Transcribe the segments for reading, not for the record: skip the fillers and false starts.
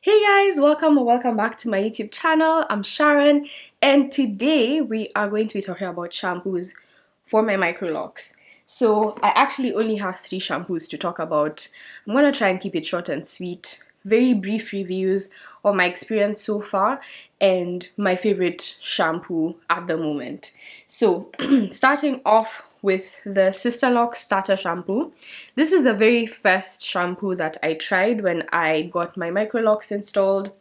Hey guys, welcome or welcome back to my YouTube channel. I'm Sharon and today we are going to be talking about shampoos for my microlocs. So I actually only have 3 shampoos to talk about. I'm gonna try and keep it short and sweet. Very brief reviews of my experience so far and my favorite shampoo at the moment. So starting off with the Sisterlocks starter shampoo. This is the very first shampoo that I tried when I got my MICROLOCS installed.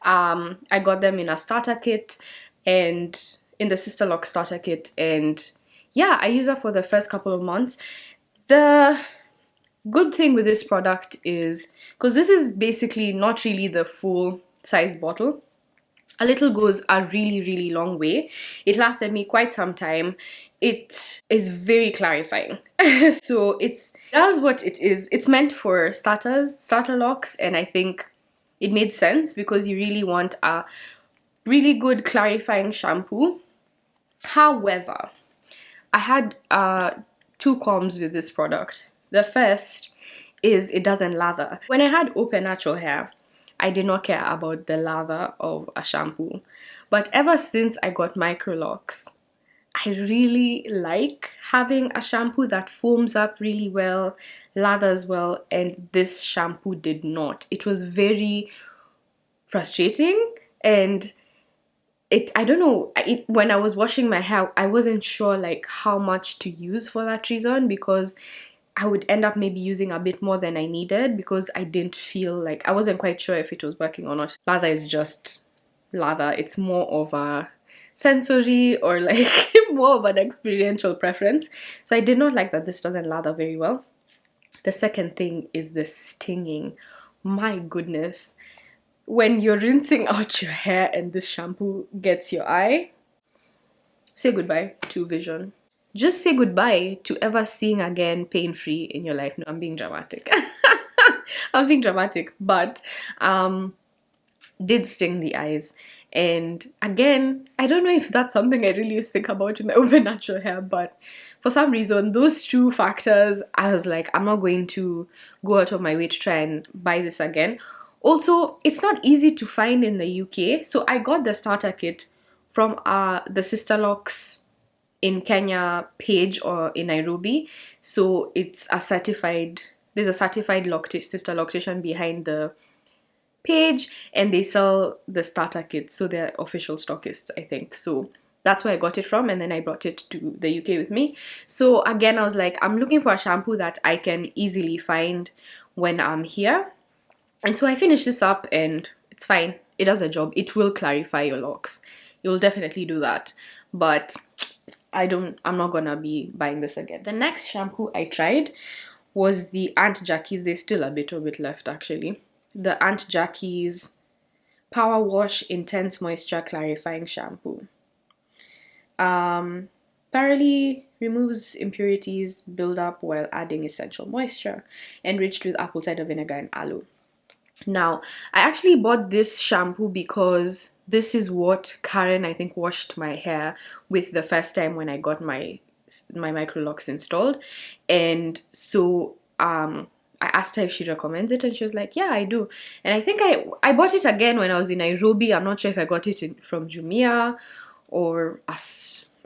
I got them in a starter kit and in the Sisterlocks starter kit, and yeah, I used that for the first couple of months. The good thing with this product is, because this is basically not really the full size bottle, a little goes a really long way. It lasted me quite some time. It is very clarifying. So it does what it is. It's meant for starter locks, and I think it made sense because you really want a really good clarifying shampoo. However, I had 2 qualms with this product. The first is it doesn't lather. When I had open natural hair, I did not care about the lather of a shampoo. But ever since I got MICROLOCS, I really like having a shampoo that foams up really well, lathers well, and this shampoo did not. It was very frustrating, and I don't know, when I was washing my hair, I wasn't sure like how much to use for that reason, because I would end up maybe using a bit more than I needed because I didn't feel like, I wasn't quite sure if it was working or not. Lather is just lather. It's more of a sensory or like more of an experiential preference. So I did not like that this doesn't lather very well. The second thing is the stinging. My goodness. When you're rinsing out your hair and this shampoo gets your eye, say goodbye to vision. Just say goodbye to ever seeing again pain-free in your life. No, I'm being dramatic. I'm being dramatic, but did sting the eyes. And again, I don't know if that's something I really used to think about in my open natural hair, but for some reason, those 2 factors, I was like, I'm not going to go out of my way to try and buy this again. Also, it's not easy to find in the UK, so I got the starter kit from the Sisterlocks in Kenya page or in Nairobi. So it's a certified, there's a certified sister loctician behind the page, and they sell the starter kits, so they're official stockists, I think. So that's where I got it from, and then I brought it to the UK with me. So again, I was like, I'm looking for a shampoo that I can easily find when I'm here. And so I finished this up and it's fine. It does a job. It will clarify your locks. It will definitely do that. But I'm not gonna be buying this again. The next shampoo I tried was the Aunt Jackie's. There's still a bit of it left actually. The Aunt Jackie's Power Wash Intense Moisture Clarifying Shampoo. Thoroughly removes impurities, build up while adding essential moisture, enriched with apple cider vinegar and aloe. Now, I actually bought this shampoo because this is what Karen, I think, washed my hair with the first time when I got my MICROLOCS installed. And so I asked her if she recommends it, and she was like, yeah, I do. And I think I bought it again when I was in Nairobi. I'm not sure if I got it from Jumia or a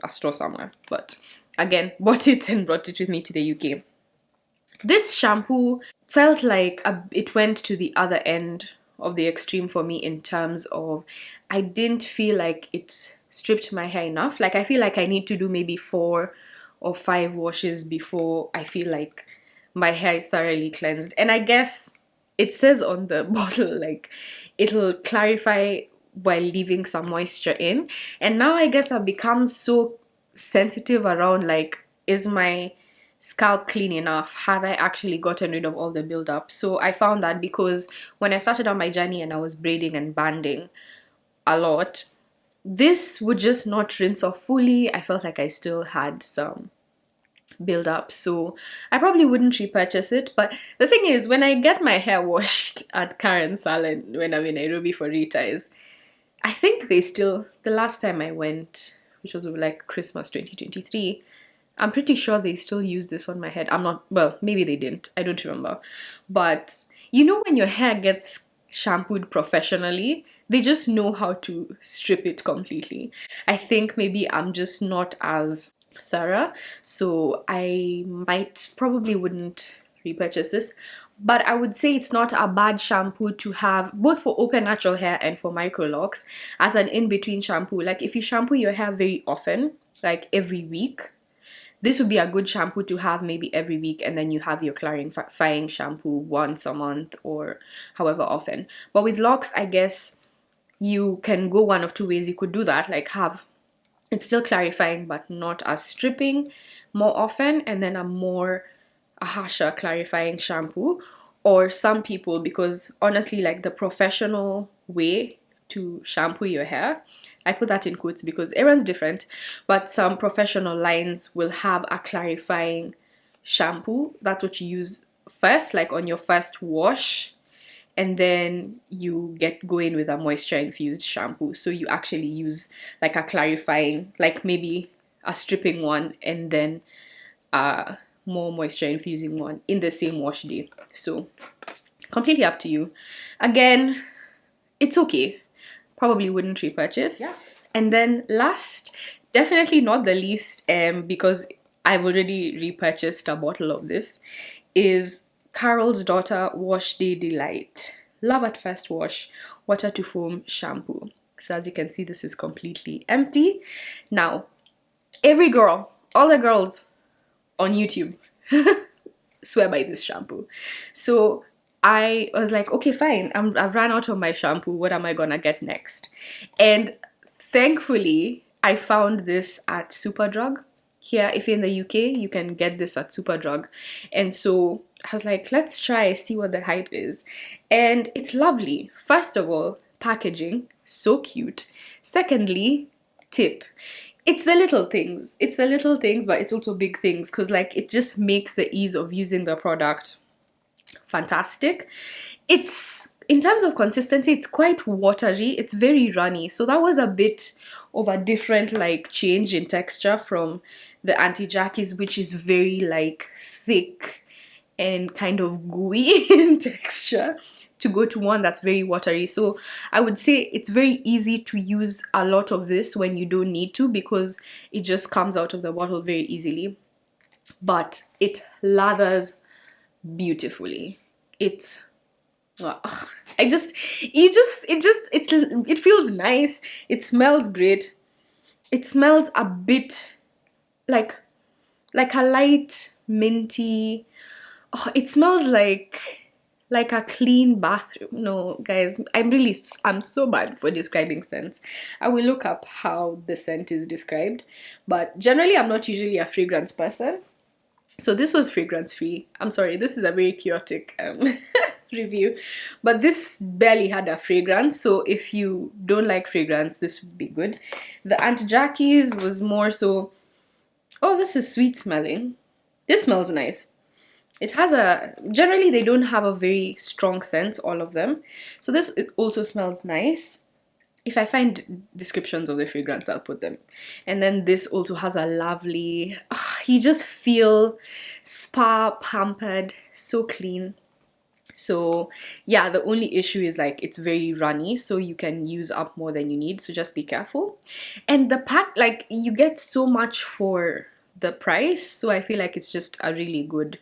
store somewhere, but again, bought it and brought it with me to the UK. This shampoo felt like it went to the other end of the extreme for me in terms of I didn't feel like it stripped my hair enough. Like, I feel like I need to do maybe 4 or 5 washes before I feel like my hair is thoroughly cleansed. And I guess it says on the bottle like it'll clarify while leaving some moisture in. And now I guess I've become so sensitive around like, is my scalp clean enough? Have I actually gotten rid of all the buildup? So I found that because when I started on my journey and I was braiding and banding a lot, this would just not rinse off fully. I felt like I still had some build up, so I probably wouldn't repurchase it. But the thing is, when I get my hair washed at Karen's salon when I'm in Nairobi for reties, I think they still, the last time I went, which was like Christmas 2023, I'm pretty sure they still use this on my head. I'm not, well, maybe they didn't, I don't remember. But you know when your hair gets shampooed professionally. They just know how to strip it completely. I think maybe I'm just not as thorough, so I probably wouldn't repurchase this. But I would say it's not a bad shampoo to have both for open natural hair and for microlocks as an in-between shampoo. Like if you shampoo your hair very often, like every week, this would be a good shampoo to have maybe every week, and then you have your clarifying shampoo once a month or however often. But with locks, I guess you can go one of two ways. You could do that, like have it's still clarifying but not as stripping more often, and then a harsher clarifying shampoo. Or some people, because honestly, like the professional way to shampoo your hair, I put that in quotes because everyone's different, but some professional lines will have a clarifying shampoo. That's what you use first, like on your first wash, and then you go in with a moisture infused shampoo. So you actually use like a clarifying, like maybe a stripping one, and then a more moisture infusing one in the same wash day. So completely up to you. Again, it's okay. Probably wouldn't repurchase. Yeah. And then last, definitely not the least, because I've already repurchased a bottle of this, is Carol's Daughter Wash Day Delight Love at First Wash Water to Foam Shampoo. So as you can see, this is completely empty. Now, every girl, all the girls on YouTube swear by this shampoo. So I was like, okay, fine, I've run out of my shampoo. What am I gonna get next? And thankfully, I found this at Superdrug. Here, if you're in the UK, you can get this at Superdrug. And so I was like, let's try, see what the hype is. And it's lovely. First of all, packaging, so cute. Secondly, tip. It's the little things. It's the little things, but it's also big things, because like it just makes the ease of using the product fantastic. It's, in terms of consistency, it's quite watery. It's very runny. So that was a bit of a different like change in texture from the Aunty Jackie's, which is very like thick and kind of gooey in texture, to go to one that's very watery. So I would say it's very easy to use a lot of this when you don't need to, because it just comes out of the bottle very easily. But it lathers beautifully. It's it feels nice. It smells great. It smells a bit like a light minty. It smells like a clean bathroom. No, guys, I'm so bad for describing scents. I will look up how the scent is described, but generally I'm not usually a fragrance person. So this was fragrance free. I'm sorry, this is a very chaotic review, but this barely had a fragrance. So if you don't like fragrance, this would be good. The Aunty Jackie's was more so, oh, this is sweet smelling. This smells nice. It has generally they don't have a very strong scent, all of them. So this also smells nice. If I find descriptions of the fragrance, I'll put them. And then this also has a lovely, you just feel spa pampered, so clean. So yeah, the only issue is like it's very runny, so you can use up more than you need, so just be careful. And the pack, like you get so much for the price, so I feel like it's just a really good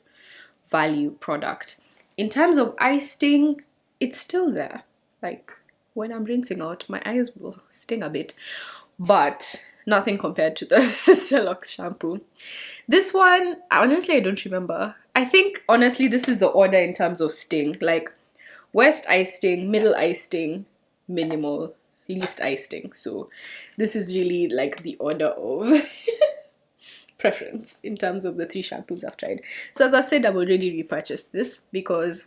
value product. In terms of eye sting, it's still there. Like when I'm rinsing out, my eyes will sting a bit, but nothing compared to the Sisterlocks shampoo. This one, honestly, I don't remember. I think, honestly, this is the order in terms of sting. Like, worst eye sting, middle eye sting, minimal, least eye sting. So this is really like the order of preference in terms of the 3 shampoos I've tried. So as I said, I've already repurchased this because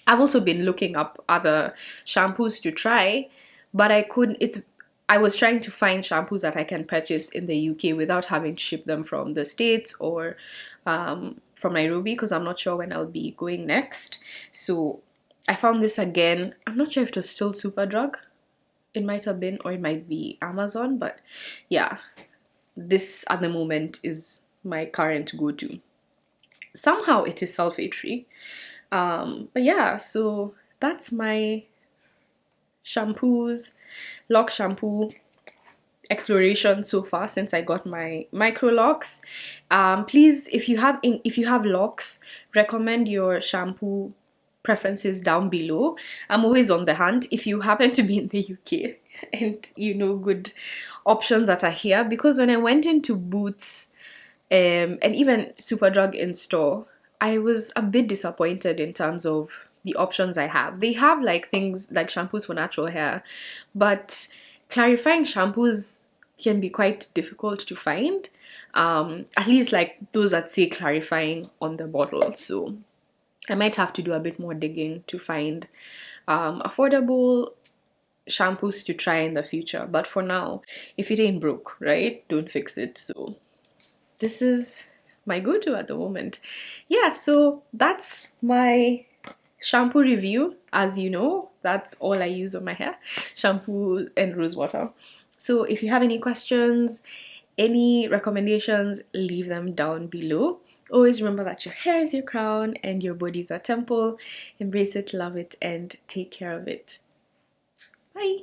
I've also been looking up other shampoos to try, but I was trying to find shampoos that I can purchase in the UK without having to ship them from the States or from Nairobi, because I'm not sure when I'll be going next. So I found this again. I'm not sure if it was still Superdrug. It might have been, or it might be Amazon, but yeah, this at the moment is my current go-to. Somehow it is sulfate free. But yeah, so that's my shampoos, Locs shampoo exploration so far since I got my MICROLOCS. Please, if you have locks, recommend your shampoo preferences down below. I'm always on the hunt if you happen to be in the UK and you know good options that are here, because when I went into Boots and even Superdrug in store, I was a bit disappointed in terms of the options I have. They have like things like shampoos for natural hair, but clarifying shampoos can be quite difficult to find, at least like those that say clarifying on the bottle. So I might have to do a bit more digging to find affordable shampoos to try in the future. But for now, if it ain't broke, right, don't fix it. So this is my go-to at the moment. Yeah, so that's my shampoo review. As you know, that's all I use on my hair, shampoo and rose water. So if you have any questions, any recommendations, leave them down below. Always remember that your hair is your crown and your body is a temple. Embrace it, love it, and take care of it. Bye.